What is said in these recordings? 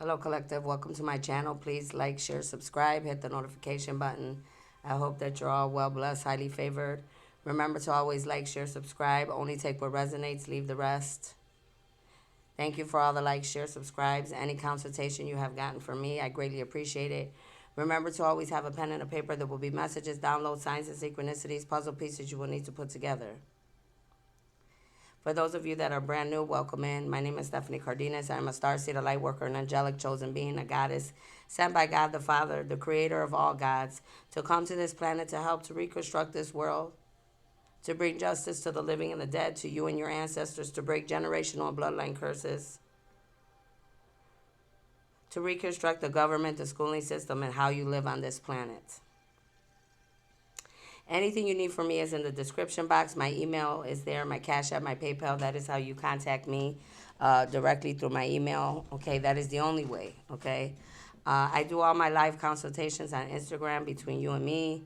Hello, Collective. Welcome to my channel. Please like, share, subscribe, hit the notification button. I hope that you're all well blessed, highly favored. Remember to always like, share, subscribe. Only take what resonates, leave the rest. Thank you for all the likes, share, subscribes, any consultation you have gotten from me. I greatly appreciate it. Remember to always have a pen and a paper. There will be messages, download signs, and synchronicities, puzzle pieces you will need to put together. For those of you that are brand new, welcome in. My name is Stephanie Cardenas. I'm a starseed, a light worker, an angelic chosen being, a goddess sent by God the Father, the creator of all gods, to come to this planet to help to reconstruct this world, to bring justice to the living and the dead, to you and your ancestors, to break generational and bloodline curses, to reconstruct the government, the schooling system, and how you live on this planet. Anything you need from me is in the description box. My email is there, my Cash App, my PayPal. That is how you contact me directly through my email. Okay, that is the only way. Okay, I do all my live consultations on Instagram between you and me.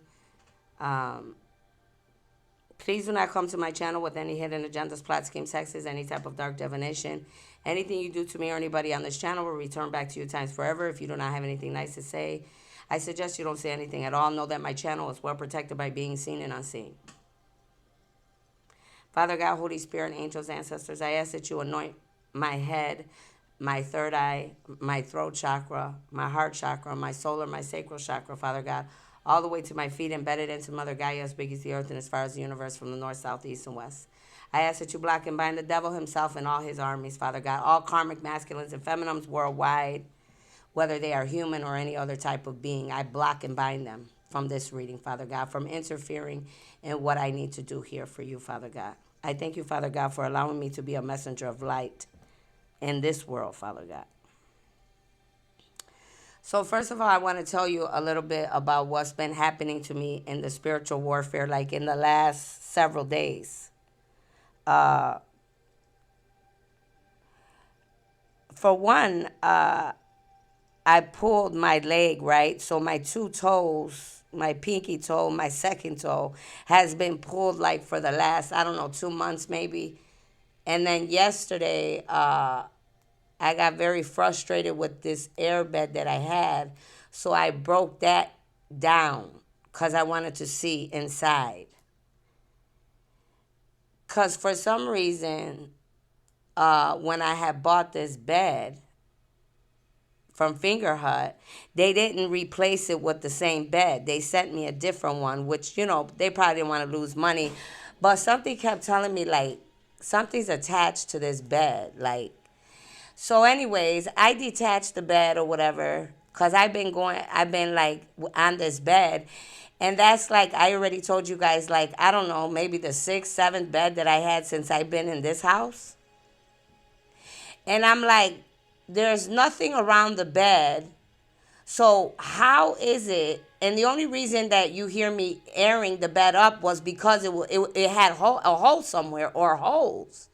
Please do not come to my channel with any hidden agendas, plot schemes, hexes, any type of dark divination. Anything you do to me or anybody on this channel will return back to you times forever. If you do not have anything nice to say, I suggest you don't say anything at all. Know that my channel is well protected by being seen and unseen. Father God, Holy Spirit, angels, ancestors, I ask that you anoint my head, my third eye, my throat chakra, my heart chakra, my solar, my sacral chakra, Father God, all the way to my feet, embedded into Mother Gaia, as big as the earth and as far as the universe, from the north, south, east, and west. I ask that you block and bind the devil himself and all his armies, Father God, all karmic masculines and feminines worldwide, whether they are human or any other type of being. I block and bind them from this reading, Father God, from interfering in what I need to do here for you, Father God. I thank you, Father God, for allowing me to be a messenger of light in this world, Father God. So first of all, I want to tell you a little bit about what's been happening to me in the spiritual warfare, like in the last several days. For one, I pulled my leg, right? So my two toes, my pinky toe, my second toe, has been pulled like for the last, I don't know, 2 months maybe. And then yesterday, I got very frustrated with this airbed that I had. So I broke that down because I wanted to see inside. Because for some reason, when I had bought this bed, from Finger Hut, they didn't replace it with the same bed. They sent me a different one, which, they probably didn't want to lose money. But something kept telling me, like, something's attached to this bed. So anyways, I detached the bed or whatever, because I've been like on this bed. And that's like, I already told you guys, like, I don't know, maybe the sixth, seventh bed that I had since I've been in this house. And I'm like, there's nothing around the bed. So how is it? And the only reason that you hear me airing the bed up was because it had a hole somewhere, or holes.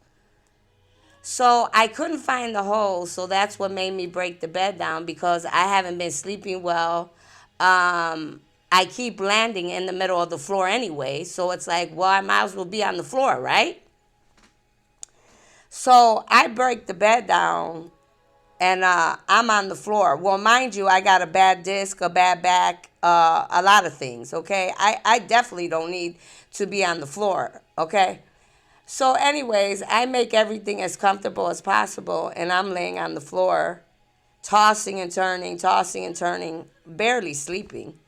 So I couldn't find the hole. So that's what made me break the bed down, because I haven't been sleeping well. I keep landing in the middle of the floor anyway. So it's like, well, I might as well be on the floor, right? So I break the bed down, and I'm on the floor. Well, mind you, I got a bad disc, a bad back, a lot of things, okay? I definitely don't need to be on the floor, okay? So anyways, I make everything as comfortable as possible, and I'm laying on the floor, tossing and turning, barely sleeping.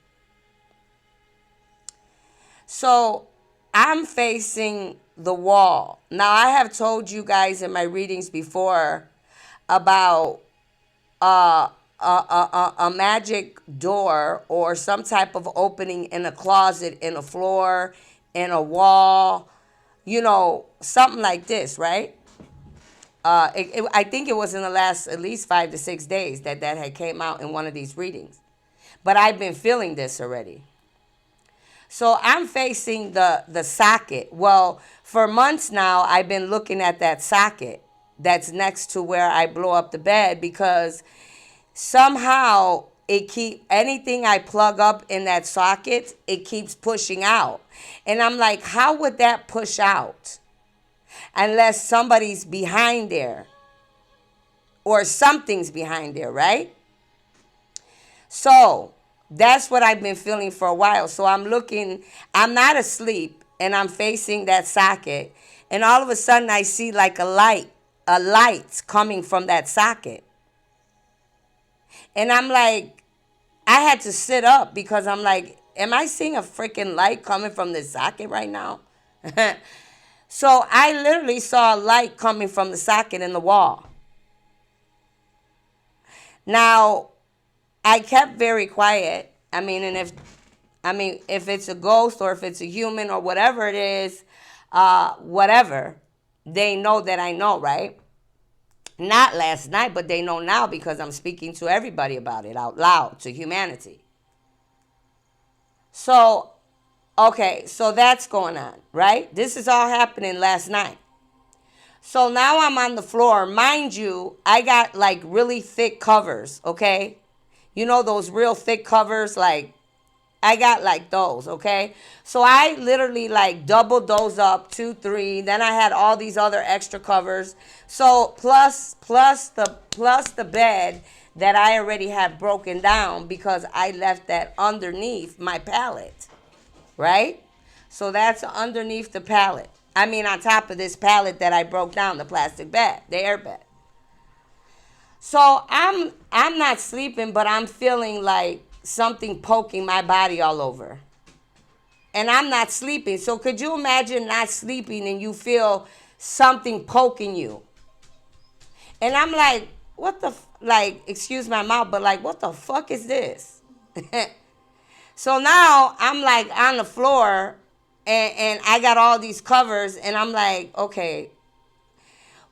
So I'm facing the wall. Now, I have told you guys in my readings before about a magic door or some type of opening in a closet, in a floor, in a wall, something like this, right? I think it was in the last at least 5 to 6 days that had came out in one of these readings. But I've been feeling this already. So I'm facing the socket. Well, for months now, I've been looking at that socket that's next to where I blow up the bed, because somehow anything I plug up in that socket, it keeps pushing out. And I'm like, how would that push out unless somebody's behind there? or something's behind there, right? So that's what I've been feeling for a while. So I'm looking, I'm not asleep, and I'm facing that socket. And all of a sudden I see like a light coming from that socket. And I'm like, I had to sit up because I'm like, am I seeing a freaking light coming from this socket right now? So I literally saw a light coming from the socket in the wall. Now, I kept very quiet. If it's a ghost or if it's a human or whatever it is, whatever, they know that I know, right? Not last night, but they know now because I'm speaking to everybody about it out loud, to humanity. So, okay, so that's going on, right? This is all happening last night. So now I'm on the floor. Mind you, I got like really thick covers, okay? You know those real thick covers, like I got like those, okay? So I literally like doubled those up, 2, 3. Then I had all these other extra covers. So plus the bed that I already had broken down because I left that underneath my pallet, right? So that's underneath the pallet. On top of this pallet that I broke down, the plastic bed, the air bed. So I'm not sleeping, but I'm feeling like something poking my body all over. And I'm not sleeping. So could you imagine not sleeping and you feel something poking you? And I'm like, what the, like, excuse my mouth, but like, what the fuck is this? So now I'm like on the floor and I got all these covers and I'm like, okay,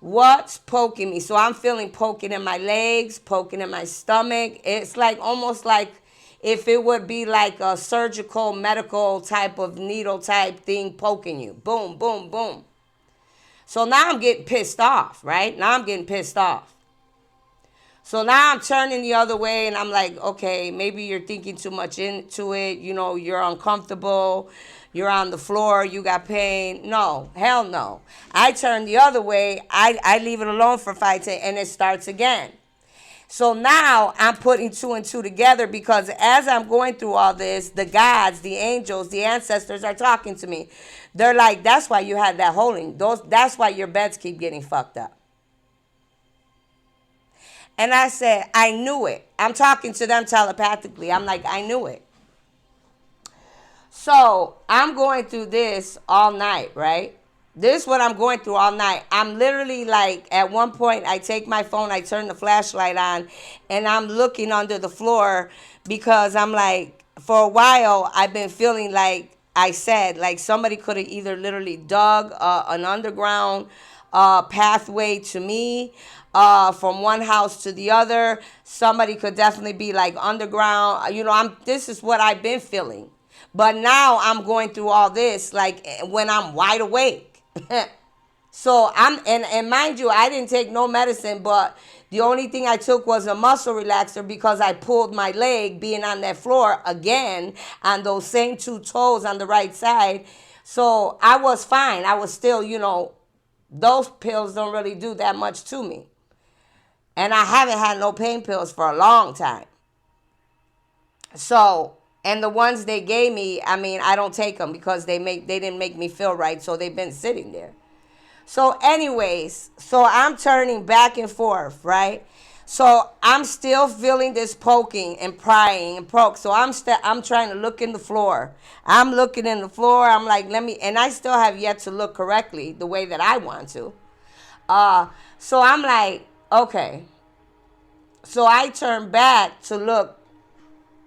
what's poking me? So I'm feeling poking in my legs, poking in my stomach. It's like almost like if it would be like a surgical, medical type of needle type thing poking you. Boom, boom, boom. So now I'm getting pissed off, right? Now I'm getting pissed off. So now I'm turning the other way and I'm like, okay, maybe you're thinking too much into it. You know, you're uncomfortable. You're on the floor. You got pain. No, hell no. I turn the other way. I leave it alone for 5 10 and it starts again. So now I'm putting 2 and 2 together because as I'm going through all this, the gods, the angels, the ancestors are talking to me. They're like, that's why you had that holding. That's why your beds keep getting fucked up. And I said, I knew it. I'm talking to them telepathically. I'm like, I knew it. So I'm going through this all night, right? This is what I'm going through all night. I'm literally like, at one point, I take my phone, I turn the flashlight on, and I'm looking under the floor because I'm like, for a while, I've been feeling like I said, like somebody could have either literally dug an underground pathway to me from one house to the other. Somebody could definitely be like underground. You know, this is what I've been feeling. But now I'm going through all this like when I'm wide awake. So and mind you, I didn't take no medicine, but the only thing I took was a muscle relaxer because I pulled my leg being on that floor again on those same 2 toes on the right side. So I was fine. I was still, you know, those pills don't really do that much to me. And I haven't had no pain pills for a long time. So, and the ones they gave me, I don't take them because they didn't make me feel right, so they've been sitting there. So anyways, so I'm turning back and forth, right? So I'm still feeling this poking and prying and poke. So I'm trying to look in the floor. I'm looking in the floor. I'm like, and I still have yet to look correctly the way that I want to. So I'm like, okay. So I turned back to look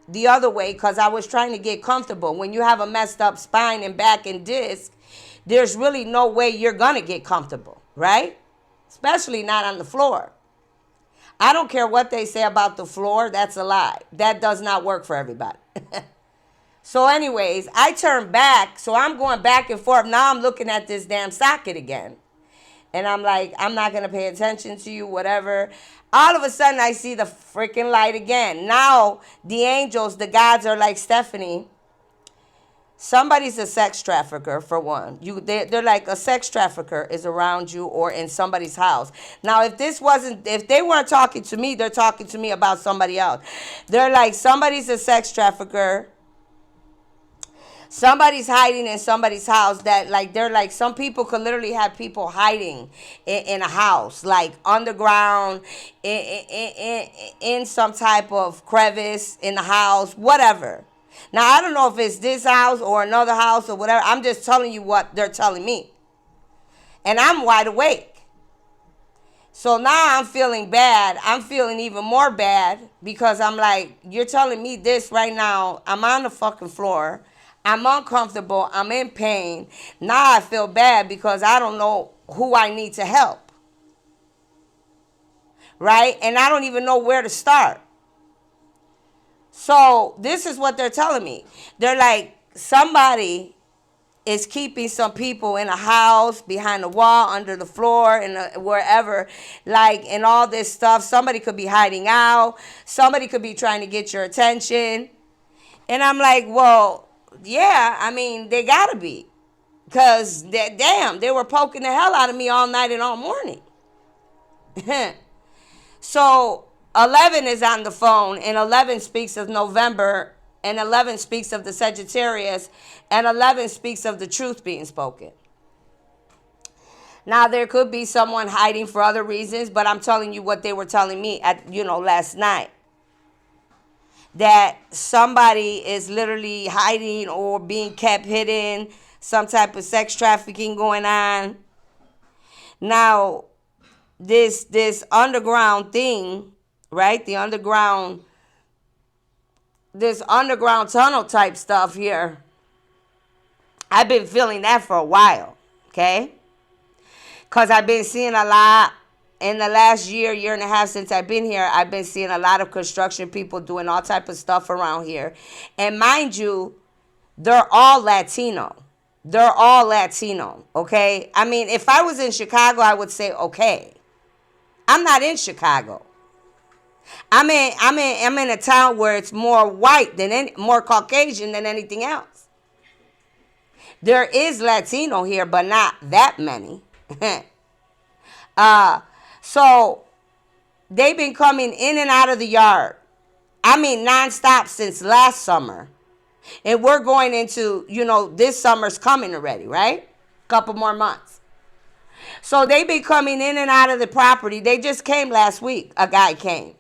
the other way because I was trying to get comfortable. When you have a messed up spine and back and disc, there's really no way you're going to get comfortable, right? Especially not on the floor. I don't care what they say about the floor. That's a lie. That does not work for everybody. So anyways, I turned back. So I'm going back and forth. Now I'm looking at this damn socket again. And I'm like, I'm not going to pay attention to you, whatever. All of a sudden, I see the freaking light again. Now, the angels, the gods are like, Stephanie, Somebody's a sex trafficker for one. They're like a sex trafficker is around you or in somebody's house. Now, if they weren't talking to me, they're talking to me about somebody else. They're like somebody's a sex trafficker. Somebody's hiding in somebody's house that like they're like some people could literally have people hiding in a house like underground in some type of crevice in the house, whatever. Now I don't know if it's this house or another house or whatever. I'm just telling you what they're telling me, and I'm wide awake. So now I'm feeling bad. I'm feeling even more bad because I'm like, you're telling me this right now. I'm on the fucking floor. I'm uncomfortable. I'm in pain. Now I feel bad because I don't know who I need to help. Right? And I don't even know where to start. So this is what they're telling me. They're like, somebody is keeping some people in a house, behind the wall, under the floor, and wherever, like, and all this stuff. Somebody could be hiding out. Somebody could be trying to get your attention. And I'm like, well, yeah, I mean, they gotta be. Because, damn, they were poking the hell out of me all night and all morning. So, 11 is on the phone, and 11 speaks of November, and 11 speaks of the Sagittarius, and 11 speaks of the truth being spoken. Now, there could be someone hiding for other reasons, but I'm telling you what they were telling me last night. That somebody is literally hiding or being kept hidden, some type of sex trafficking going on. Now, this underground thing, right? This underground tunnel type stuff here. I've been feeling that for a while, okay? Because I've been seeing a lot in the last year and a half since I've been here. I've been seeing a lot of construction people doing all type of stuff around here. And mind you, they're all Latino. They're all Latino, okay? I mean, if I was in Chicago, I would say, okay. I'm not in Chicago. I'm in a town where it's more white more Caucasian than anything else. There is Latino here, but not that many. So they've been coming in and out of the yard. I mean, nonstop since last summer. And we're going into, this summer's coming already, right? Couple more months. So they've been coming in and out of the property. They just came last week. A guy came.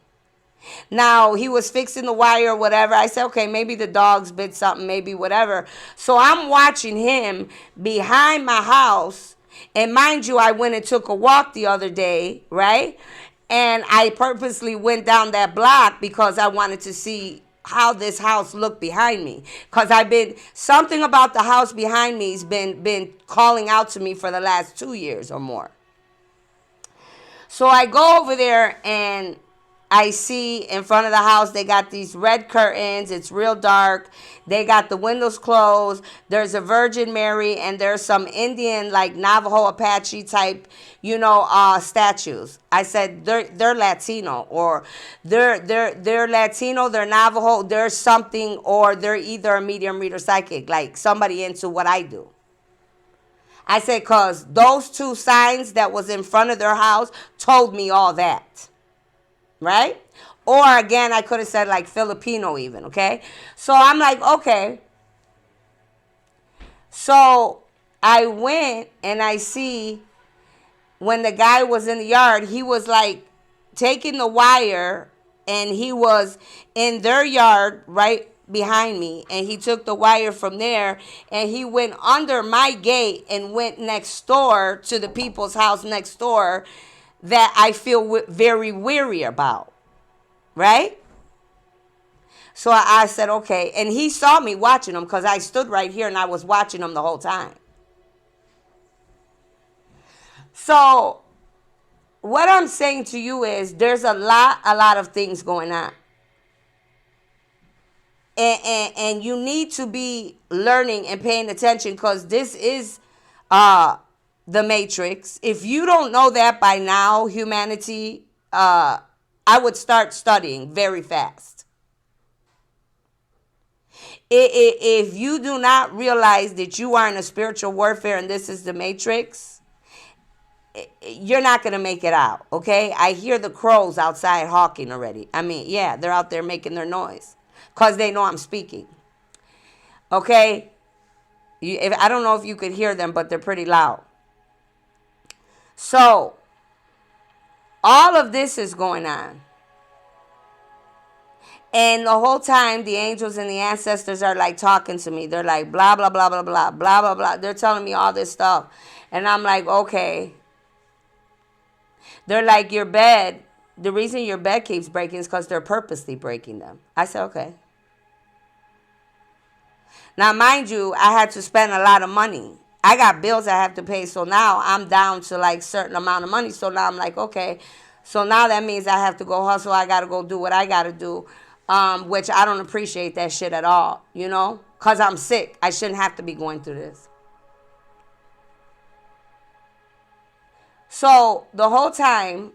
Now, he was fixing the wire or whatever. I said, okay, maybe the dogs bit something, maybe whatever. So I'm watching him behind my house. And mind you, I went and took a walk the other day, right? And I purposely went down that block because I wanted to see how this house looked behind me. Because something about the house behind me has been calling out to me for the last 2 years or more. So I go over there and I see in front of the house, they got these red curtains. It's real dark. They got the windows closed. There's a Virgin Mary, and there's some Indian, like Navajo Apache type, statues. I said they're Latino, or they're Latino, they're Navajo, they're something, or they're either a medium reader psychic, like somebody into what I do. I said, because those two signs that was in front of their house told me all that. Right? Or again, I could have said like Filipino even, okay? So I'm like, okay. So I went and I see when the guy was in the yard, he was like taking the wire and he was in their yard right behind me. And he took the wire from there and he went under my gate and went next door to the people's house next door that I feel very weary about, right? So I said, okay. And he saw me watching him because I stood right here and I was watching him the whole time. So what I'm saying to you is there's a lot of things going on. And you need to be learning and paying attention because this is the Matrix. If you don't know that by now, humanity, I would start studying very fast. If you do not realize that you are in a spiritual warfare and this is the matrix, you're not going to make it out, okay? I hear the crows outside hawking already. I mean, yeah, they're out there making their noise because they know I'm speaking, okay? I don't know if you could hear them, but they're pretty loud. So, all of this is going on. And the whole time, the angels and the ancestors are like talking to me. They're like, blah, blah, blah, blah, blah, blah, blah, blah. They're telling me all this stuff. And I'm like, okay. They're like, your bed, the reason your bed keeps breaking is because they're purposely breaking them. I said, okay. Now, mind you, I had to spend a lot of money. I got bills I have to pay. So now I'm down to like certain amount of money. So now I'm like, okay. So now that means I have to go hustle. I got to go do what I got to do. Which I don't appreciate that shit at all, you know, because I'm sick. I shouldn't have to be going through this. So the whole time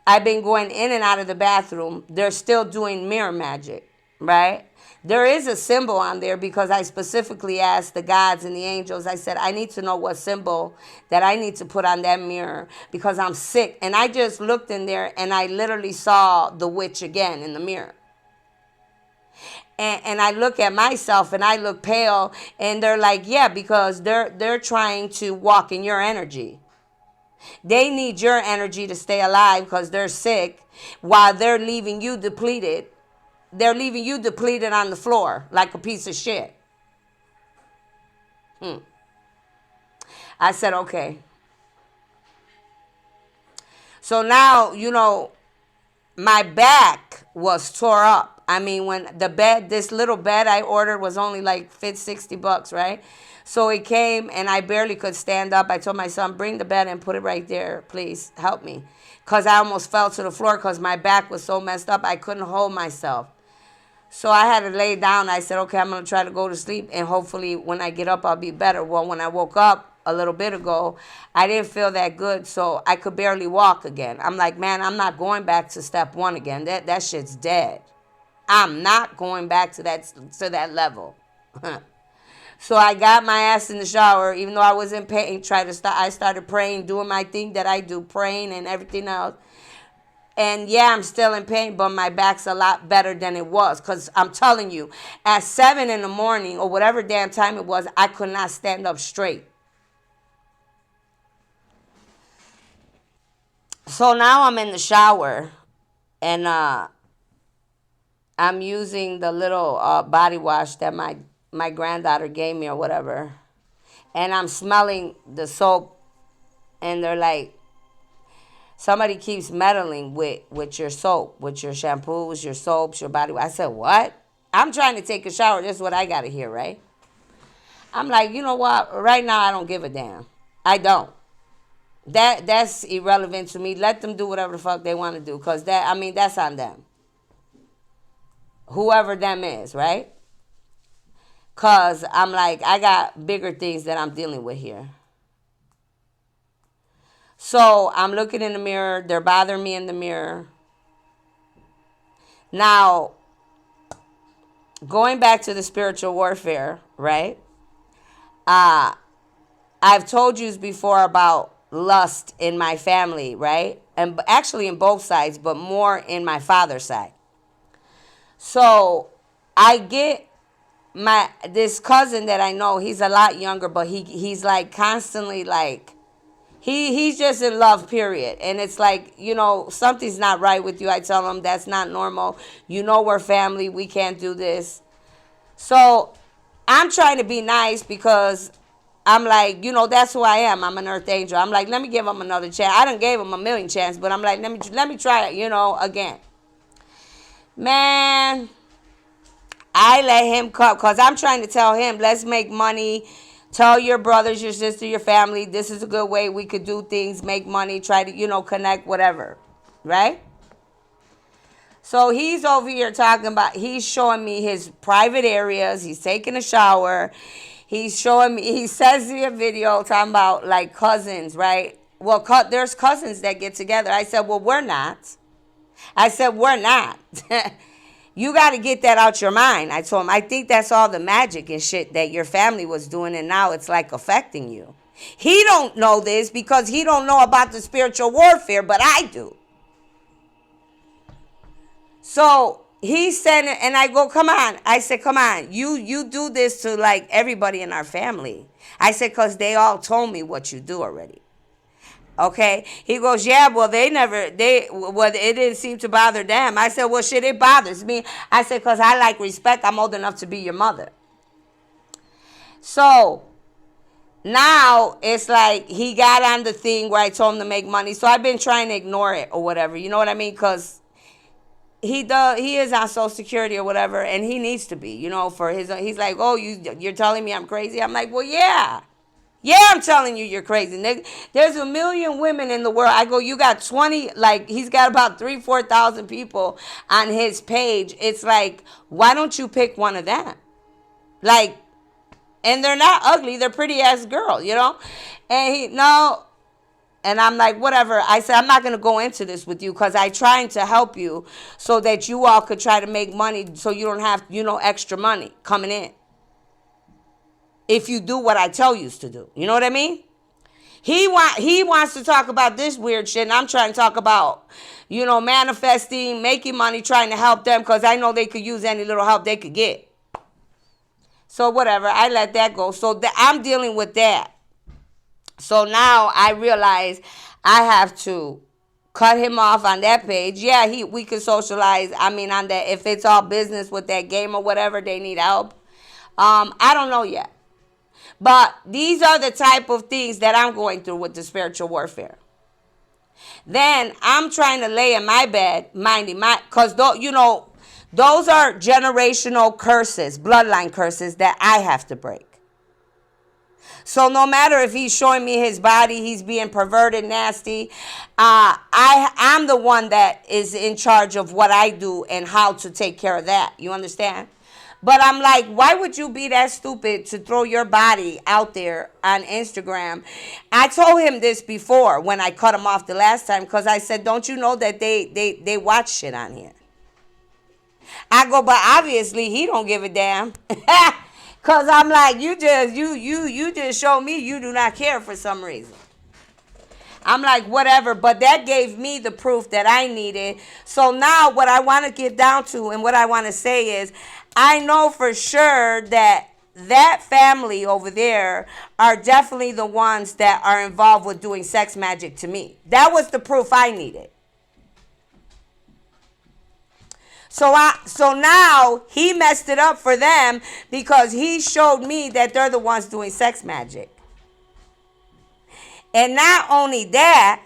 I've been going in and out of the bathroom, they're still doing mirror magic, right? There is a symbol on there because I specifically asked the gods and the angels. I said, I need to know what symbol that I need to put on that mirror because I'm sick. And I just looked in there and I literally saw the witch again in the mirror. And I look at myself and I look pale and they're like, yeah, because they're trying to walk in your energy. They need your energy to stay alive because they're sick while they're leaving you depleted. They're leaving you depleted on the floor like a piece of shit. I said, okay. So now, you know, my back was tore up. I mean, when the bed, this little bed I ordered was only like $60, right? So it came and I barely could stand up. I told my son, bring the bed and put it right there. Please help me. Because I almost fell to the floor because my back was so messed up. I couldn't hold myself. So I had to lay down. I said, okay, I'm going to try to go to sleep. And hopefully when I get up, I'll be better. Well, when I woke up a little bit ago, I didn't feel that good. So I could barely walk again. I'm like, man, I'm not going back to step one again. That shit's dead. I'm not going back to that level. So I got my ass in the shower, even though I was in pain. I started praying, doing my thing that I do, praying and everything else. And yeah, I'm still in pain, but my back's a lot better than it was. Because I'm telling you, at 7 in the morning or whatever damn time it was, I could not stand up straight. So now I'm in the shower and I'm using the little body wash that my granddaughter gave me or whatever. And I'm smelling the soap. And they're like, somebody keeps meddling with your soap, with your shampoos, your soaps, your body wash. I said, what? I'm trying to take a shower. This is what I got to hear, right? I'm like, you know what? Right now, I don't give a damn. I don't. That's irrelevant to me. Let them do whatever the fuck they want to do. Because that's on them. Whoever them is, right? Because I'm like, I got bigger things that I'm dealing with here. So I'm looking in the mirror. They're bothering me in the mirror. Now, going back to the spiritual warfare, right? I've told you before about lust in my family, right? And actually in both sides, but more in my father's side. So I get this cousin that I know, he's a lot younger, but he's like constantly like, he's just in love, period. And it's like, you know, something's not right with you. I tell him that's not normal. You know, we're family. We can't do this. So I'm trying to be nice because I'm like, you know, that's who I am. I'm an earth angel. I'm like, let me give him another chance. I done gave him a million chances, but I'm like, let me try it, you know, again. Man, I let him come because I'm trying to tell him, let's make money. Tell your brothers, your sister, your family, this is a good way we could do things, make money, try to, you know, connect, whatever. Right? So he's over here talking about, he's showing me his private areas. He's taking a shower. He's showing me, he sends me a video talking about like cousins, right? Well, there's cousins that get together. I said, well, we're not. I said, we're not. You got to get that out your mind. I told him, I think that's all the magic and shit that your family was doing, and now it's like affecting you. He don't know this because he don't know about the spiritual warfare, but I do. So he said, and I go, come on. I said, come on. You do this to like everybody in our family. I said, because they all told me what you do already. Okay. He goes, yeah, well, it didn't seem to bother them. I said, well, shit, it bothers me. I said, because I like respect. I'm old enough to be your mother. So now it's like he got on the thing where I told him to make money. So I've been trying to ignore it or whatever. You know what I mean? Because he is on Social Security or whatever, and he needs to be, for his. He's like, oh, you're telling me I'm crazy? I'm like, well, yeah. Yeah, I'm telling you, you're crazy, nigga. There's 1 million women in the world. I go, you got 20, like, he's got about 4,000 people on his page. It's like, why don't you pick one of them? Like, and they're not ugly. They're pretty ass girls, And no. And I'm like, whatever. I said, I'm not going to go into this with you because I'm trying to help you so that you all could try to make money so you don't have, extra money coming in. If you do what I tell you to do. You know what I mean? He wants to talk about this weird shit, and I'm trying to talk about, manifesting, making money, trying to help them because I know they could use any little help they could get. So whatever, I let that go. So I'm dealing with that. So now I realize I have to cut him off on that page. Yeah, we can socialize. I mean, on that, if it's all business with that game or whatever, they need help. I don't know yet. But these are the type of things that I'm going through with the spiritual warfare. Then I'm trying to lay in my bed, because those are generational curses, bloodline curses that I have to break. So no matter if he's showing me his body, he's being perverted, nasty, I'm the one that is in charge of what I do and how to take care of that. You understand? But I'm like, why would you be that stupid to throw your body out there on Instagram? I told him this before when I cut him off the last time because I said, don't you know that they watch shit on here? I go, but obviously he don't give a damn. Because I'm like, you just show me you do not care for some reason. I'm like, whatever, but that gave me the proof that I needed. So now what I want to get down to and what I want to say is, I know for sure that family over there are definitely the ones that are involved with doing sex magic to me. That was the proof I needed. So now he messed it up for them because he showed me that they're the ones doing sex magic. And not only that,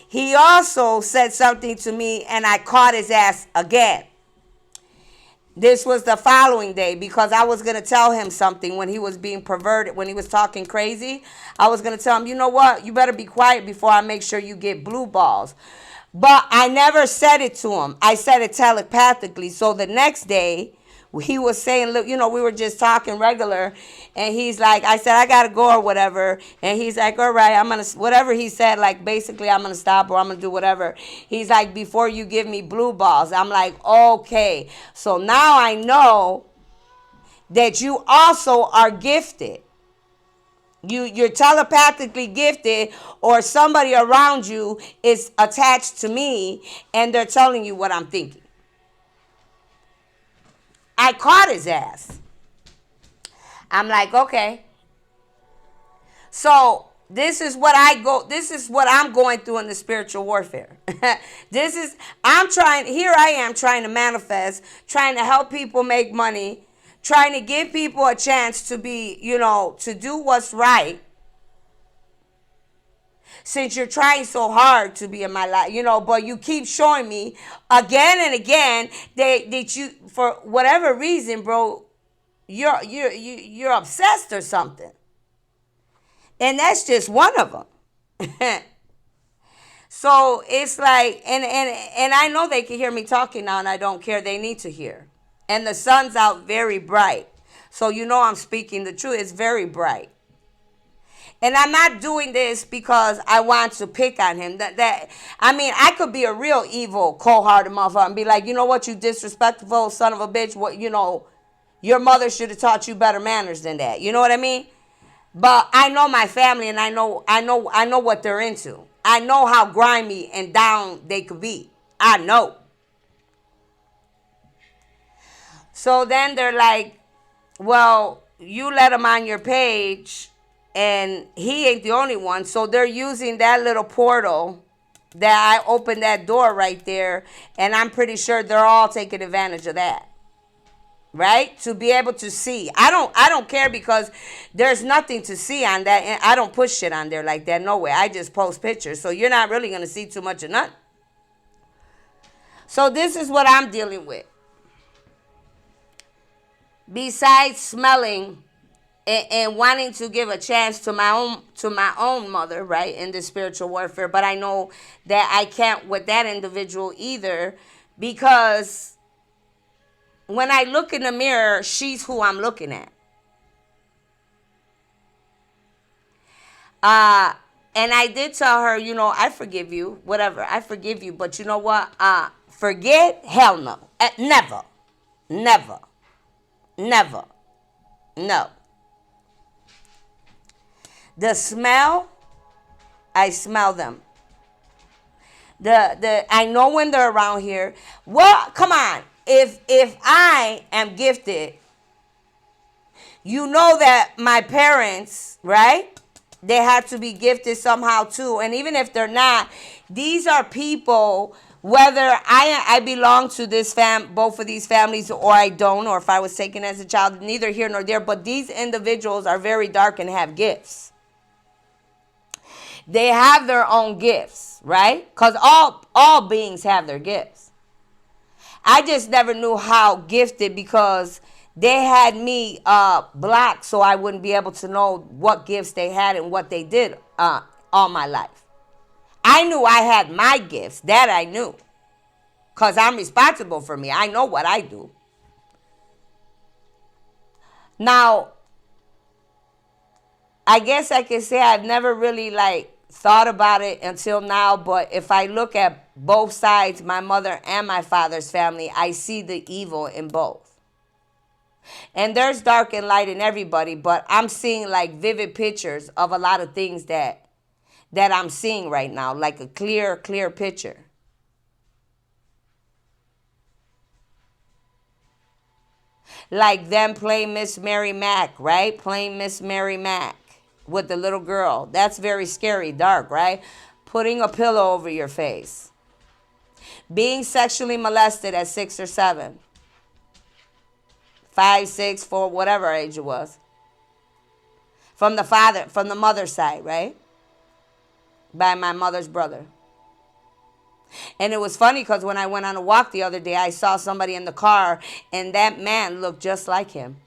he also said something to me and I caught his ass again. This was the following day because I was going to tell him something when he was being perverted, when he was talking crazy. I was going to tell him, you know what? You better be quiet before I make sure you get blue balls. But I never said it to him. I said it telepathically. So the next day, he was saying, look, we were just talking regular. And he's like, I said, I got to go or whatever. And he's like, all right, I'm going to, whatever he said, like, basically, I'm going to stop or I'm going to do whatever. He's like, before you give me blue balls. I'm like, okay. So now I know that you also are gifted. You're telepathically gifted, or somebody around you is attached to me and they're telling you what I'm thinking. I caught his ass. I'm like, okay. So this is what I'm going through in the spiritual warfare. Here I am trying to manifest, trying to help people make money, trying to give people a chance to be, to do what's right. Since you're trying so hard to be in my life, but you keep showing me again and again that you, for whatever reason, bro, you're obsessed or something. And that's just one of them. So it's like, and I know they can hear me talking now and I don't care. They need to hear. And the sun's out very bright. So I'm speaking the truth. It's very bright. And I'm not doing this because I want to pick on him. I mean, I could be a real evil, cold-hearted motherfucker and be like, you know what, you disrespectful son of a bitch. What, your mother should have taught you better manners than that. You know what I mean? But I know my family, and I know what they're into. I know how grimy and down they could be. I know. So then they're like, well, you let him on your page, and he ain't the only one. So they're using that little portal that I opened that door right there, and I'm pretty sure they're all taking advantage of that. Right? To be able to see. I don't care because there's nothing to see on that. And I don't put shit on there like that. No way. I just post pictures. So you're not really going to see too much of nothing. So this is what I'm dealing with. Besides smelling and wanting to give a chance to my own mother, right, in the spiritual warfare, but I know that I can't with that individual either, because when I look in the mirror, she's who I'm looking at. And I did tell her, I forgive you, whatever, I forgive you, but you know what? Forget? Hell no. Never. Never. Never. No. The smell, I smell them. I know when they're around here. Well, come on. If I am gifted, you know that my parents, right? They had to be gifted somehow too. And even if they're not, these are people, whether I belong to both of these families, or I don't, or if I was taken as a child, neither here nor there, but these individuals are very dark and have gifts. They have their own gifts, right? Because all beings have their gifts. I just never knew how gifted, because they had me blocked, so I wouldn't be able to know what gifts they had and what they did all my life. I knew I had my gifts. That I knew. Because I'm responsible for me. I know what I do. Now, I guess I can say I've never really thought about it until now, but if I look at both sides, my mother and my father's family, I see the evil in both. And there's dark and light in everybody, but I'm seeing vivid pictures of a lot of things that I'm seeing right now, like a clear picture. Like them playing Miss Mary Mack, right? Playing Miss Mary Mack with the little girl. That's very scary, dark, right? Putting a pillow over your face. Being sexually molested at 6 or 7. 5, 6, 4, whatever age it was. From the mother's side, right? By my mother's brother. And it was funny because when I went on a walk the other day, I saw somebody in the car, and that man looked just like him.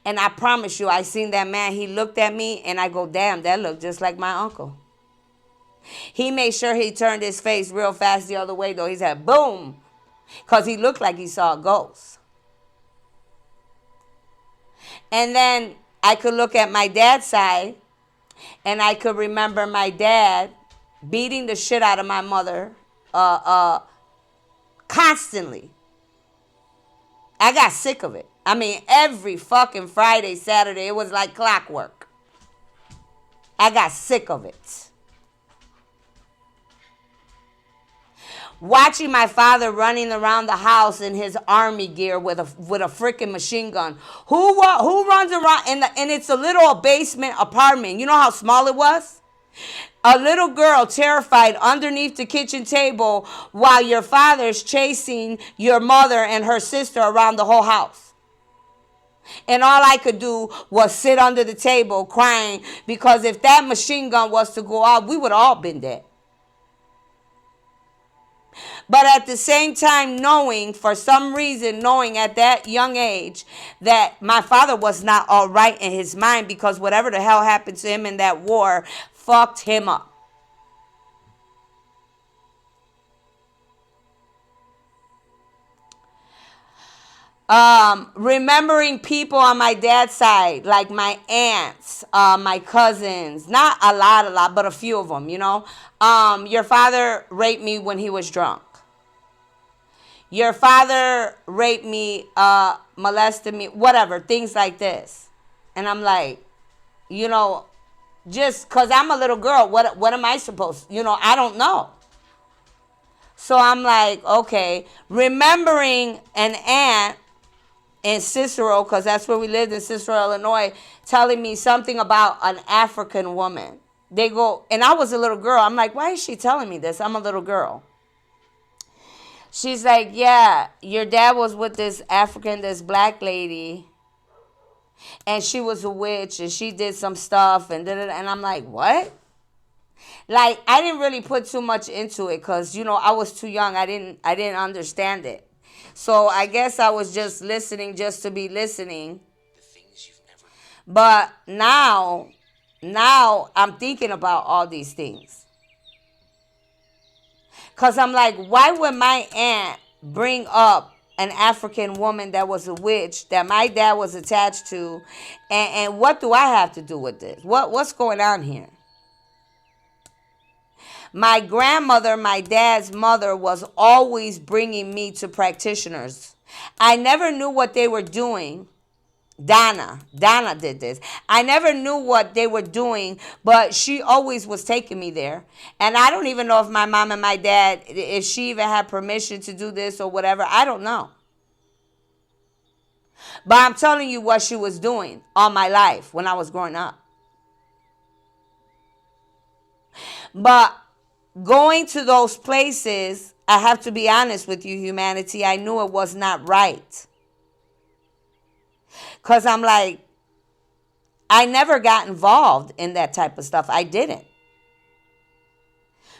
And I promise you, I seen that man. He looked at me, and I go, damn, that looked just like my uncle. He made sure he turned his face real fast the other way, though. He said, boom, because he looked like he saw a ghost. And then I could look at my dad's side, and I could remember my dad beating the shit out of my mother constantly. I got sick of it. I mean, every fucking Friday, Saturday, it was like clockwork. I got sick of it. Watching my father running around the house in his army gear with a freaking machine gun. Who runs around and it's a little basement apartment. You know how small it was? A little girl terrified underneath the kitchen table while your father's chasing your mother and her sister around the whole house. And all I could do was sit under the table crying, because if that machine gun was to go off, we would all been dead. But at the same time, knowing at that young age that my father was not all right in his mind, because whatever the hell happened to him in that war fucked him up. Remembering people on my dad's side, like my aunts, my cousins, not a lot, but a few of them, you know. Your father raped me when he was drunk. Your father raped me, molested me, whatever, things like this. And I'm like, you know, just because I'm a little girl, what am I supposed to, I don't know. So I'm like, okay, remembering an aunt in Cicero, because that's where we lived in Cicero, Illinois, telling me something about an African woman. They go, and I was a little girl. I'm like, why is she telling me this? I'm a little girl. She's like, yeah, your dad was with this black lady, and she was a witch, and she did some stuff, and da-da-da. And I'm like, what? Like, I didn't really put too much into it because, I was too young. I didn't understand it. So I guess I was just listening just to be listening. But now I'm thinking about all these things. Because I'm like, why would my aunt bring up an African woman that was a witch that my dad was attached to? And what do I have to do with this? What's going on here? My grandmother, my dad's mother, was always bringing me to practitioners. I never knew what they were doing. Donna did this. I never knew what they were doing, but she always was taking me there. And I don't even know if my mom and my dad, if she even had permission to do this or whatever. I don't know. But I'm telling you what she was doing all my life when I was growing up. But going to those places, I have to be honest with you, humanity, I knew it was not right. Because I'm like, I never got involved in that type of stuff. I didn't.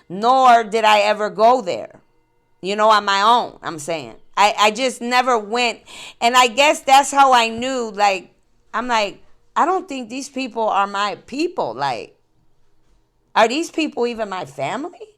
Nor did I ever go there, on my own, I'm saying. I just never went. And I guess that's how I knew, like, I'm like, I don't think these people are my people. Like, are these people even my family?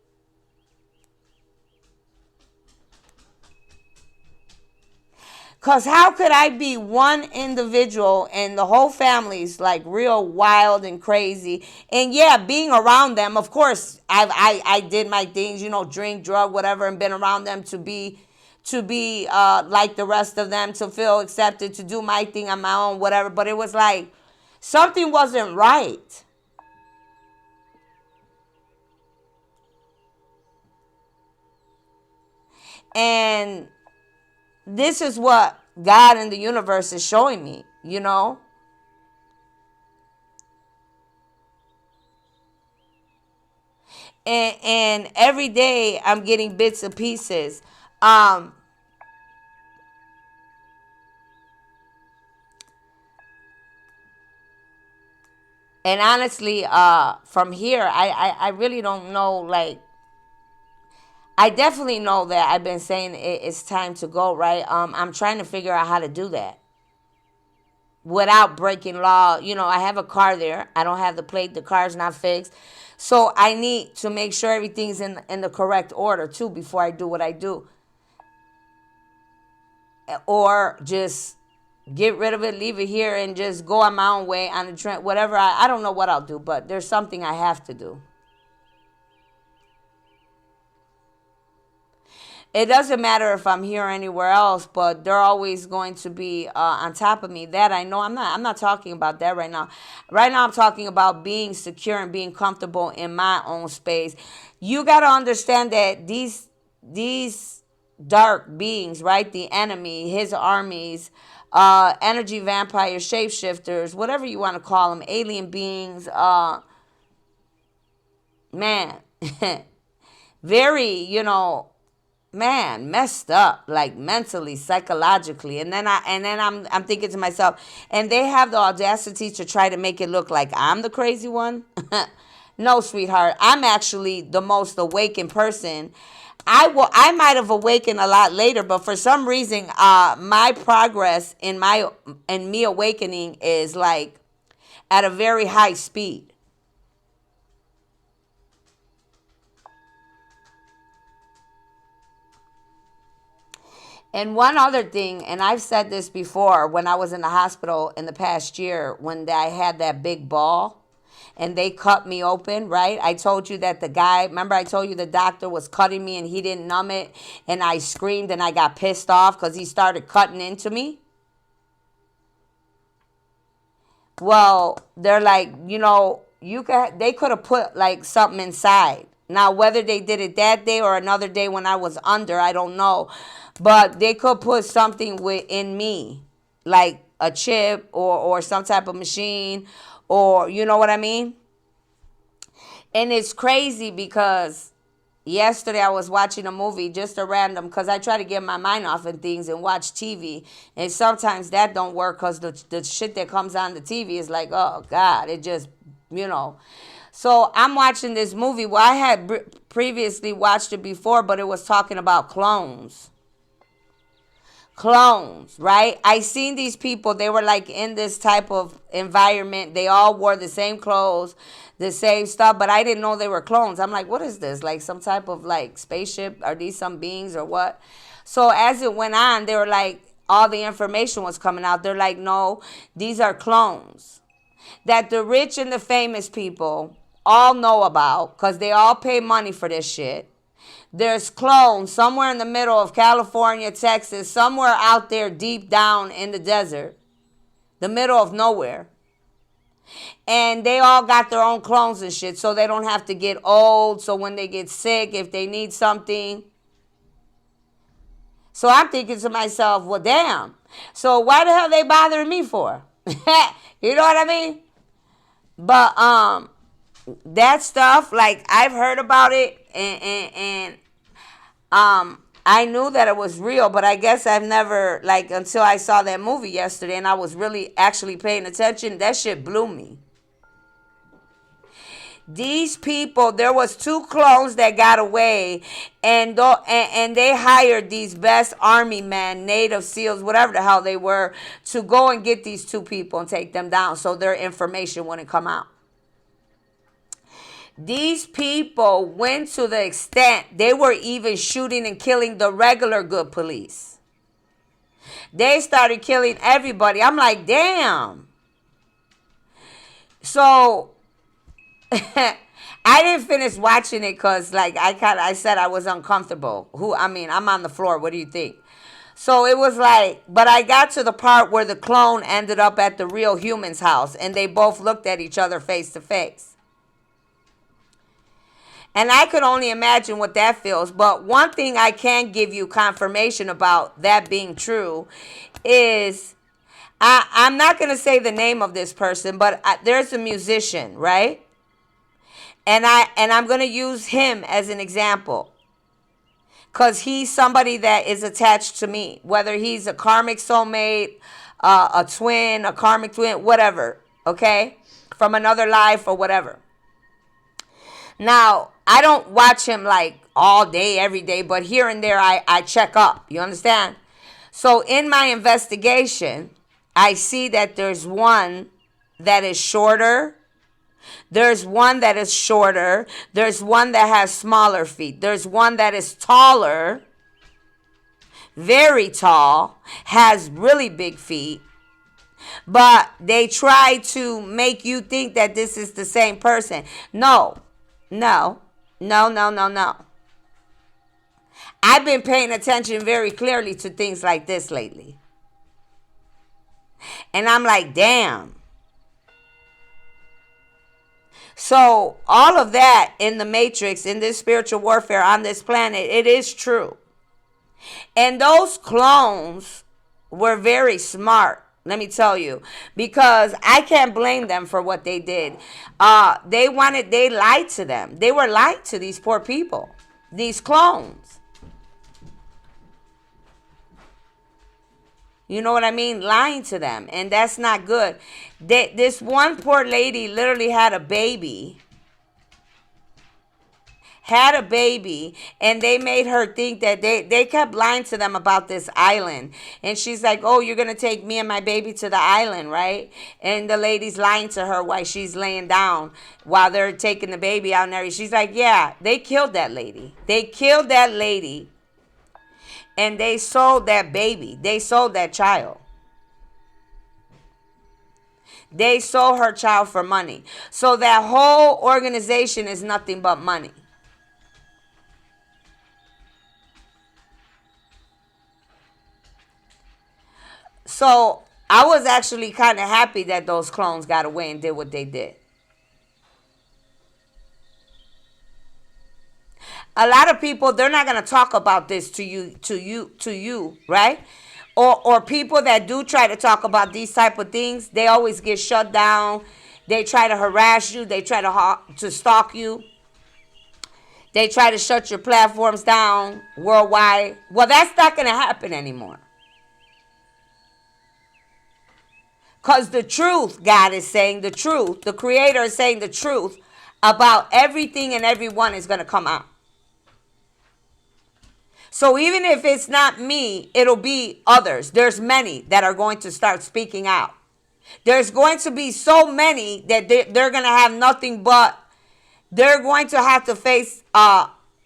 Because how could I be one individual and the whole family's like real wild and crazy? And yeah, being around them, of course, I did my things, drink, drug, whatever, and been around them to be like the rest of them, to feel accepted, to do my thing on my own, whatever. But it was like something wasn't right. And this is what God and the universe is showing me. And every day I'm getting bits and pieces. Um, and honestly, from here, I really don't know. Like, I definitely know that I've been saying it's time to go, right? I'm trying to figure out how to do that without breaking law. I have a car there. I don't have the plate. The car's not fixed. So I need to make sure everything's in the correct order, too, before I do what I do. Or just get rid of it, leave it here, and just go on my own way on the train, whatever. I don't know what I'll do, but there's something I have to do. It doesn't matter if I'm here or anywhere else, but they're always going to be on top of me. That I know. I'm not talking about that right now. Right now, I'm talking about being secure and being comfortable in my own space. You got to understand that these dark beings, right? The enemy, his armies, energy vampires, shapeshifters, whatever you want to call them, alien beings. Man, very, man, messed up, like mentally, psychologically. And then I'm thinking to myself, and they have the audacity to try to make it look like I'm the crazy one. No, sweetheart, I'm actually the most awakened person. I might have awakened a lot later, but for some reason, my progress in me awakening is like at a very high speed. And one other thing, and I've said this before when I was in the hospital in the past year when I had that big ball and they cut me open, right? I told you that the guy, remember I told you the doctor was cutting me and he didn't numb it, and I screamed and I got pissed off because he started cutting into me. Well, they're like, they could have put like something inside. Now, whether they did it that day or another day when I was under, I don't know. But they could put something within me, like a chip or some type of machine, or you know what I mean? And it's crazy because yesterday I was watching a movie, just a random, because I try to get my mind off of things and watch TV. And sometimes that don't work because the shit that comes on the TV is like, oh, God, it just, you know. So I'm watching this movie. Well, I had previously watched it before, but it was talking about clones. Clones, right? I seen these people, they were like in this type of environment. They all wore the same clothes, the same stuff, but I didn't know they were clones. I'm like, what is this? Like some type of like spaceship? Are these some beings or what? So as it went on, they were like, all the information was coming out. They're like, no, these are clones that the rich and the famous people all know about because they all pay money for this shit. There's clones somewhere in the middle of California, Texas, somewhere out there deep down in the desert, the middle of nowhere. And they all got their own clones and shit, so they don't have to get old. So when they get sick, if they need something. So I'm thinking to myself, well, damn. So why the hell they bothering me for? You know what I mean? But that stuff, like I've heard about it, and I knew that it was real, but I guess I've never, like, until I saw that movie yesterday and I was really actually paying attention, that shit blew me. These people, there was two clones that got away, and they hired these best army men, Native SEALs, whatever the hell they were, to go and get these two people and take them down so their information wouldn't come out. These people went to the extent they were even shooting and killing the regular good police. They started killing everybody. I'm like, damn. So I didn't finish watching it because, like, I said I was uncomfortable. I'm on the floor. What do you think? So it was like, but I got to the part where the clone ended up at the real human's house, and they both looked at each other face to face. And I could only imagine what that feels. But one thing I can give you confirmation about that being true is I'm not going to say the name of this person, but there's a musician, right? And I'm going to use him as an example because he's somebody that is attached to me, whether he's a karmic soulmate, a twin, a karmic twin, whatever, okay, from another life or whatever. Now, I don't watch him like all day, every day, but here and there I check up. You understand? So in my investigation, I see that there's one that is shorter. There's one that is shorter. There's one that has smaller feet. There's one that is taller, very tall, has really big feet. But they try to make you think that this is the same person. No. I've been paying attention very clearly to things like this lately. And I'm like, damn. So all of that in the matrix, in this spiritual warfare on this planet, it is true. And those clones were very smart. Let me tell you, because I can't blame them for what they did. They lied to them. They were lied to, these poor people, these clones. You know what I mean? Lying to them. And that's not good. This one poor lady literally had a baby, and they made her think that they kept lying to them about this island. And she's like, oh, you're going to take me and my baby to the island, right? And the lady's lying to her while she's laying down while they're taking the baby out and everything. She's like, yeah, they killed that lady. And they sold that baby. They sold that child. They sold her child for money. So that whole organization is nothing but money. So I was actually kind of happy that those clones got away and did what they did. A lot of people, they're not going to talk about this to you, right? Or people that do try to talk about these type of things, they always get shut down. They try to harass you. They try to stalk you. They try to shut your platforms down worldwide. Well, that's not going to happen anymore. Because the truth, God is saying the truth. The Creator is saying the truth about everything and everyone is going to come out. So even if it's not me, it'll be others. There's many that are going to start speaking out. There's going to be so many that they're going to have nothing but, they're going to have to face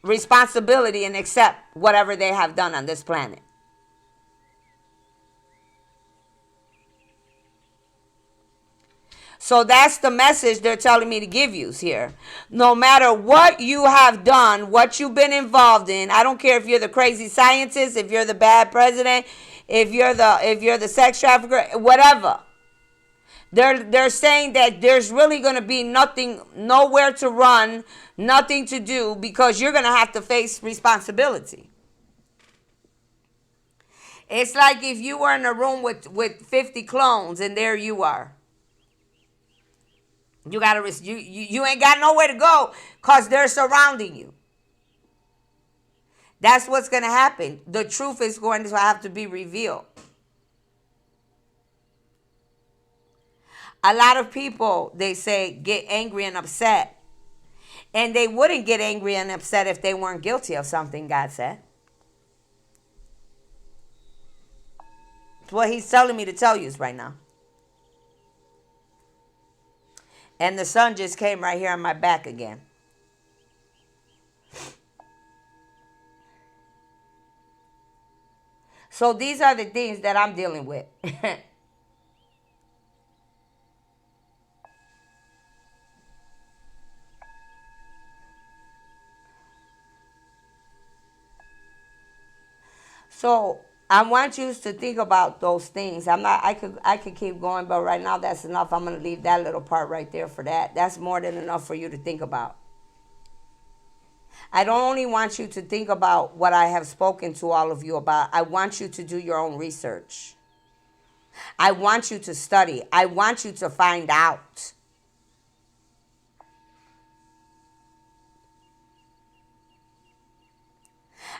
responsibility and accept whatever they have done on this planet. So that's the message they're telling me to give you here. No matter what you have done, what you've been involved in, I don't care if you're the crazy scientist, if you're the bad president, if you're the sex trafficker, whatever. They're saying that there's really going to be nothing, nowhere to run, nothing to do, because you're going to have to face responsibility. It's like if you were in a room with 50 clones and there you are. You gotta you ain't got nowhere to go because they're surrounding you. That's what's gonna happen. The truth is going to have to be revealed. A lot of people, they say, get angry and upset. And they wouldn't get angry and upset if they weren't guilty of something, God said. It's what he's telling me to tell you right now. And the sun just came right here on my back again. So these are the things that I'm dealing with. So I want you to think about those things. I could keep going, but right now that's enough. I'm gonna leave that little part right there for that. That's more than enough for you to think about. I don't only want you to think about what I have spoken to all of you about. I want you to do your own research. I want you to study. I want you to find out.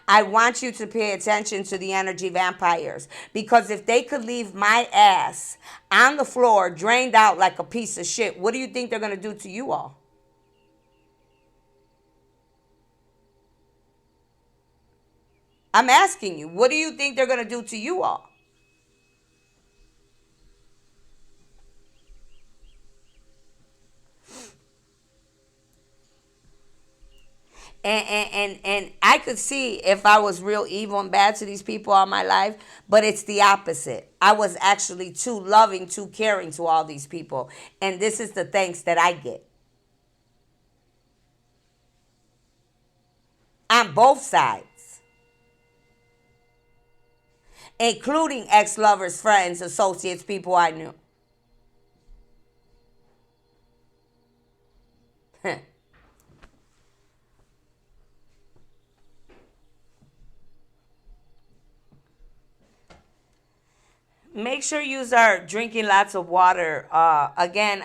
I want you to pay attention to the energy vampires, because if they could leave my ass on the floor drained out like a piece of shit, what do you think they're going to do to you all? I'm asking you, what do you think they're going to do to you all? And I could see if I was real evil and bad to these people all my life, but it's the opposite. I was actually too loving, too caring to all these people. And this is the thanks that I get. On both sides. Including ex-lovers, friends, associates, people I knew. Make sure you are drinking lots of water. Again,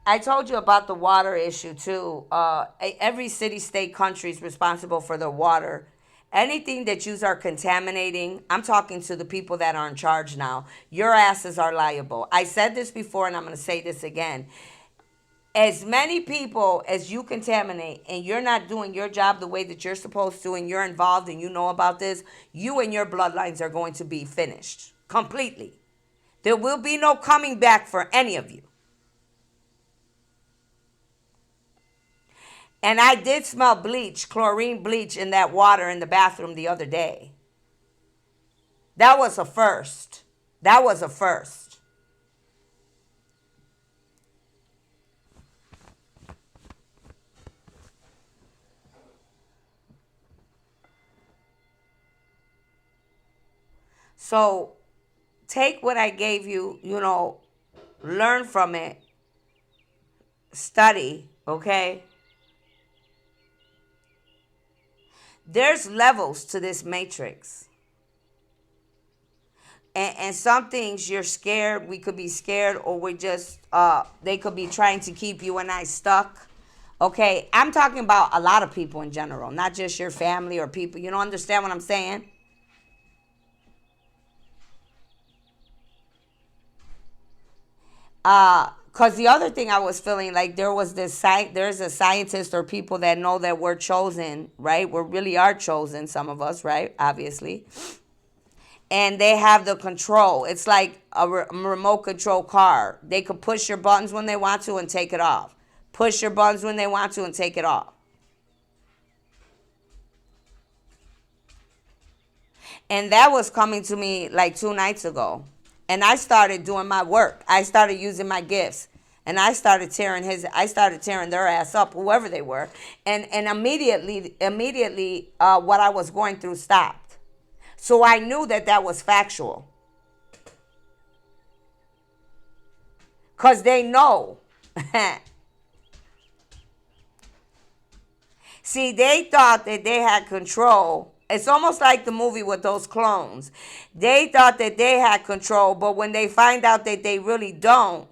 I told you about the water issue too. Every city, state, country is responsible for their water. Anything that you are contaminating, I'm talking to the people that are in charge now. Your asses are liable. I said this before, and I'm going to say this again. As many people as you contaminate and you're not doing your job the way that you're supposed to, and you're involved and you know about this, you and your bloodlines are going to be finished completely. There will be no coming back for any of you. And I did smell bleach, chlorine bleach in that water in the bathroom the other day. That was a first. That was a first. So take what I gave you, learn from it, study, okay? There's levels to this matrix. And some things you're scared, we could be scared, or we just, they could be trying to keep you and I stuck. Okay, I'm talking about a lot of people in general, not just your family or people. You don't understand what I'm saying? Because the other thing I was feeling like there's a scientist or people that know that we're chosen, right? We really are chosen, some of us, right? Obviously. And they have the control. It's like a remote control car. They could push your buttons when they want to and take it off. Push your buttons when they want to and take it off. And that was coming to me like 2 nights ago. And I started doing my work. I started using my gifts. And I started tearing their ass up, whoever they were. And immediately, what I was going through stopped. So I knew that that was factual. Because they know. See, they thought that they had control. It's almost like the movie with those clones. They thought that they had control, but when they find out that they really don't,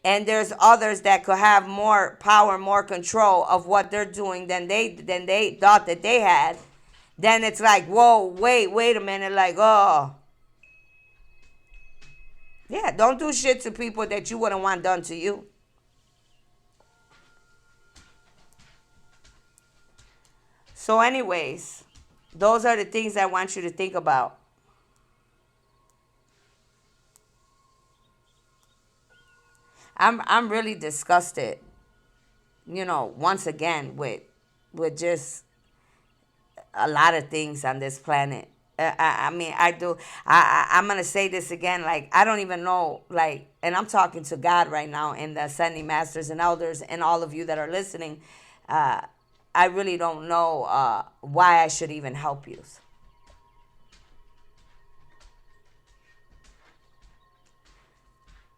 and there's others that could have more power, more control of what they're doing than they thought that they had, then it's like, whoa, wait a minute, like, oh. Yeah, don't do shit to people that you wouldn't want done to you. So anyways, those are the things I want you to think about. I'm really disgusted, once again with just a lot of things on this planet. I mean, I do. I'm gonna say this again. Like, I don't even know. Like, and I'm talking to God right now, and the ascending masters and elders, and all of you that are listening. Uh, I really don't know why I should even help you.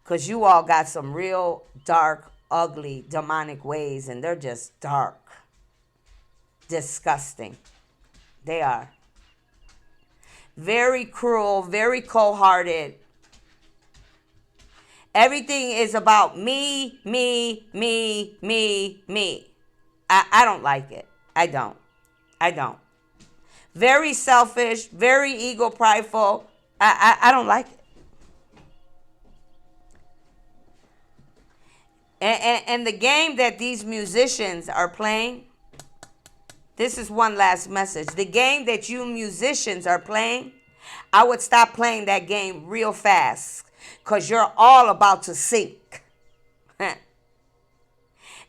Because you all got some real dark, ugly, demonic ways, and they're just dark, disgusting. They are. Very cruel, very cold hearted. Everything is about me, me, me, me, me. I don't like it. I don't. I don't. Very selfish, very ego prideful. I don't like it. And the game that these musicians are playing, this is one last message. The game that you musicians are playing, I would stop playing that game real fast because you're all about to sink.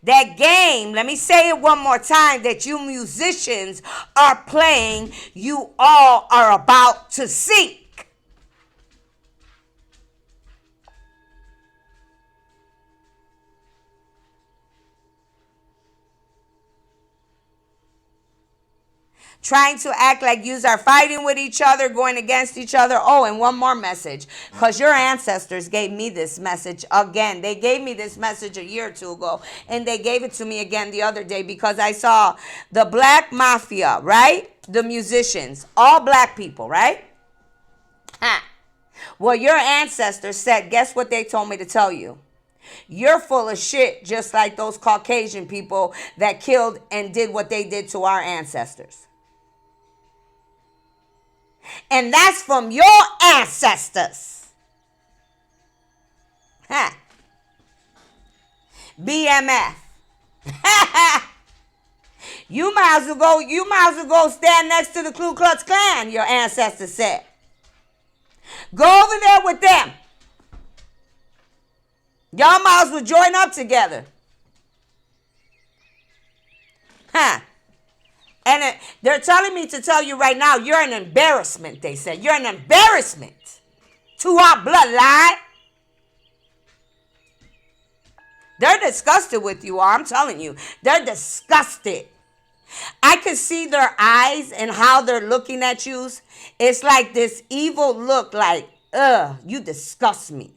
That game, let me say it one more time, that you musicians are playing, you all are about to sink. Trying to act like yous are fighting with each other, going against each other. Oh, and one more message, because your ancestors gave me this message again. They gave me this message a year or two ago, and they gave it to me again the other day because I saw the black mafia, right? The musicians, all black people, right? Huh. Well, your ancestors said, guess what they told me to tell you? You're full of shit, just like those Caucasian people that killed and did what they did to our ancestors. And that's from your ancestors. Huh. BMF. You might as well go stand next to the Ku Klux Klan, your ancestors said. Go over there with them. Y'all might as well join up together. Huh. And they're telling me to tell you right now, you're an embarrassment, they said. You're an embarrassment to our bloodline. They're disgusted with you, I'm telling you. They're disgusted. I can see their eyes and how they're looking at you. It's like this evil look like, ugh, you disgust me.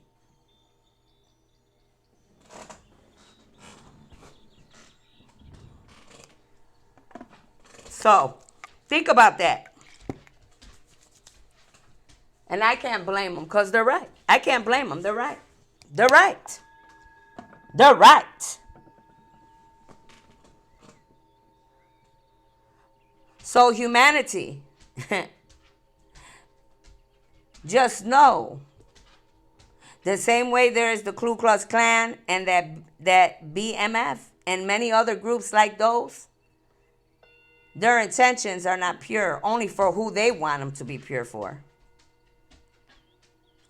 So, think about that. And I can't blame them because they're right. I can't blame them. They're right. They're right. They're right. So, humanity, just know the same way there is the Ku Klux Klan and that BMF and many other groups like those, their intentions are not pure, only for who they want them to be pure for.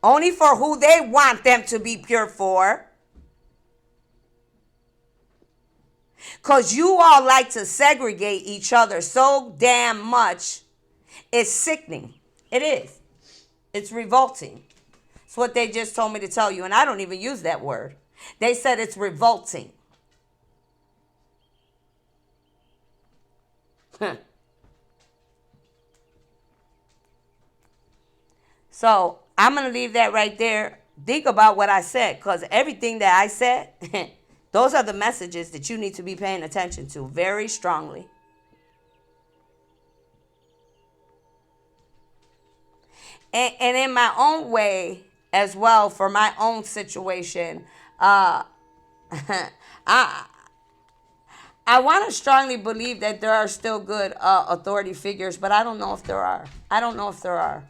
Only for who they want them to be pure for. Because you all like to segregate each other so damn much. It's sickening. It is. It's revolting. It's what they just told me to tell you. And I don't even use that word. They said it's revolting. So I'm going to leave that right there. Think about what I said, because everything that I said, those are the messages that you need to be paying attention to very strongly. And in my own way as well, for my own situation, I want to strongly believe that there are still good authority figures, but I don't know if there are. I don't know if there are.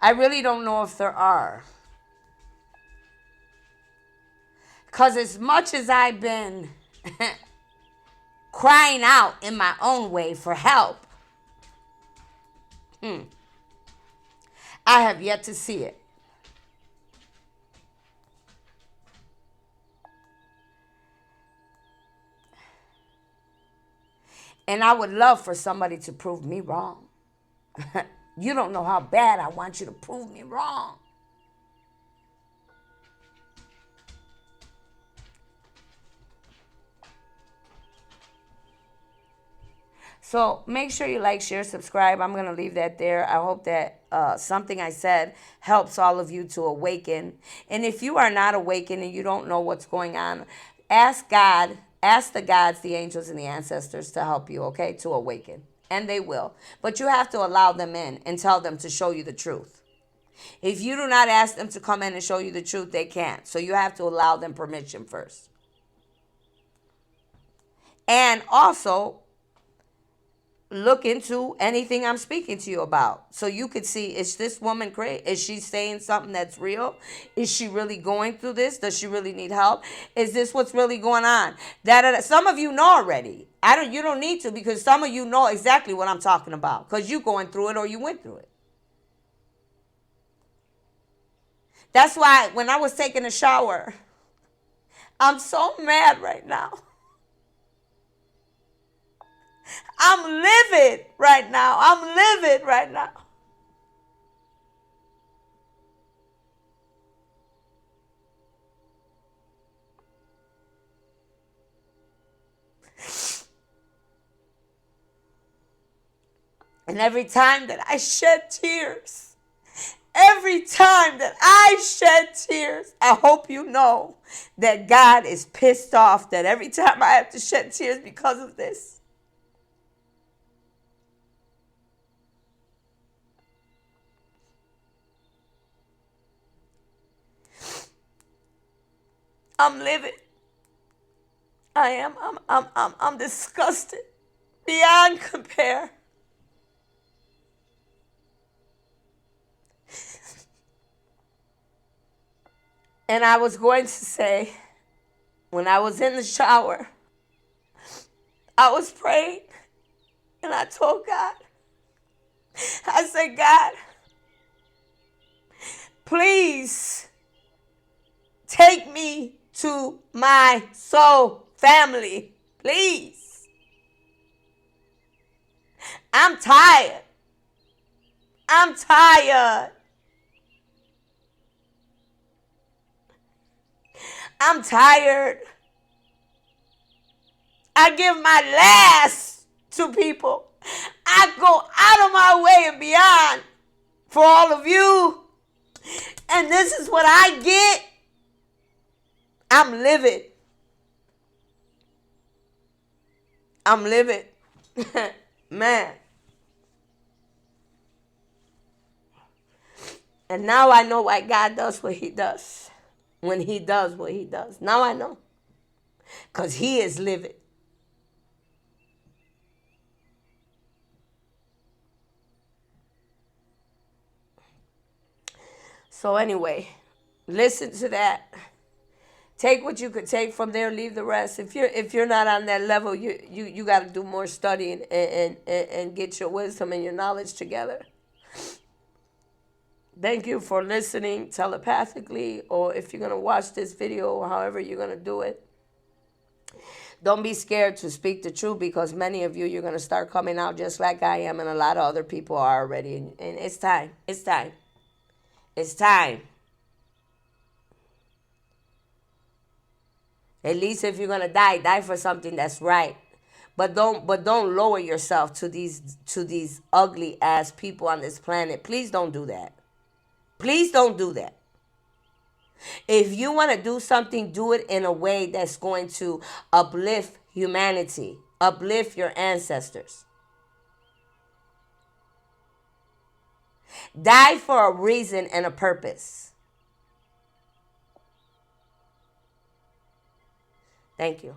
I really don't know if there are. Because as much as I've been crying out in my own way for help, I have yet to see it. And I would love for somebody to prove me wrong. You don't know how bad I want you to prove me wrong. So make sure you like, share, subscribe. I'm going to leave that there. I hope that something I said helps all of you to awaken. And if you are not awakened and you don't know what's going on, ask God, ask the gods, the angels, and the ancestors to help you, okay, to awaken. And they will. But you have to allow them in and tell them to show you the truth. If you do not ask them to come in and show you the truth, they can't. So you have to allow them permission first. And also, look into anything I'm speaking to you about. So you could see, is this woman crazy? Is she saying something that's real? Is she really going through this? Does she really need help? Is this what's really going on? Some of you know already. You don't need to, because some of you know exactly what I'm talking about, because you're going through it or you went through it. That's why when I was taking a shower, I'm so mad right now. I'm livid right now. I'm livid right now. And every time that I shed tears, I hope you know that God is pissed off that every time I have to shed tears because of this. I'm livid. I am. I'm disgusted beyond compare. And I was going to say, when I was in the shower, I was praying, and I told God, I said, God, please take me to my soul family. Please. I'm tired. I'm tired. I'm tired. I give my last to people. I go out of my way and beyond for all of you. And this is what I get. I'm livid. I'm livid. Man. And now I know why God does what he does. When he does what he does. Now I know. Because he is livid. So anyway, listen to that. Take what you could take from there, leave the rest. If you're not on that level, you got to do more studying and get your wisdom and your knowledge together. Thank you for listening telepathically, or if you're going to watch this video, however you're going to do it. Don't be scared to speak the truth, because many of you're going to start coming out just like I am, and a lot of other people are already. And it's time. It's time. It's time. At least if you're going to die, die for something that's right. But don't lower yourself to these ugly ass people on this planet. Please don't do that. Please don't do that. If you want to do something, do it in a way that's going to uplift humanity, uplift your ancestors. Die for a reason and a purpose. Thank you.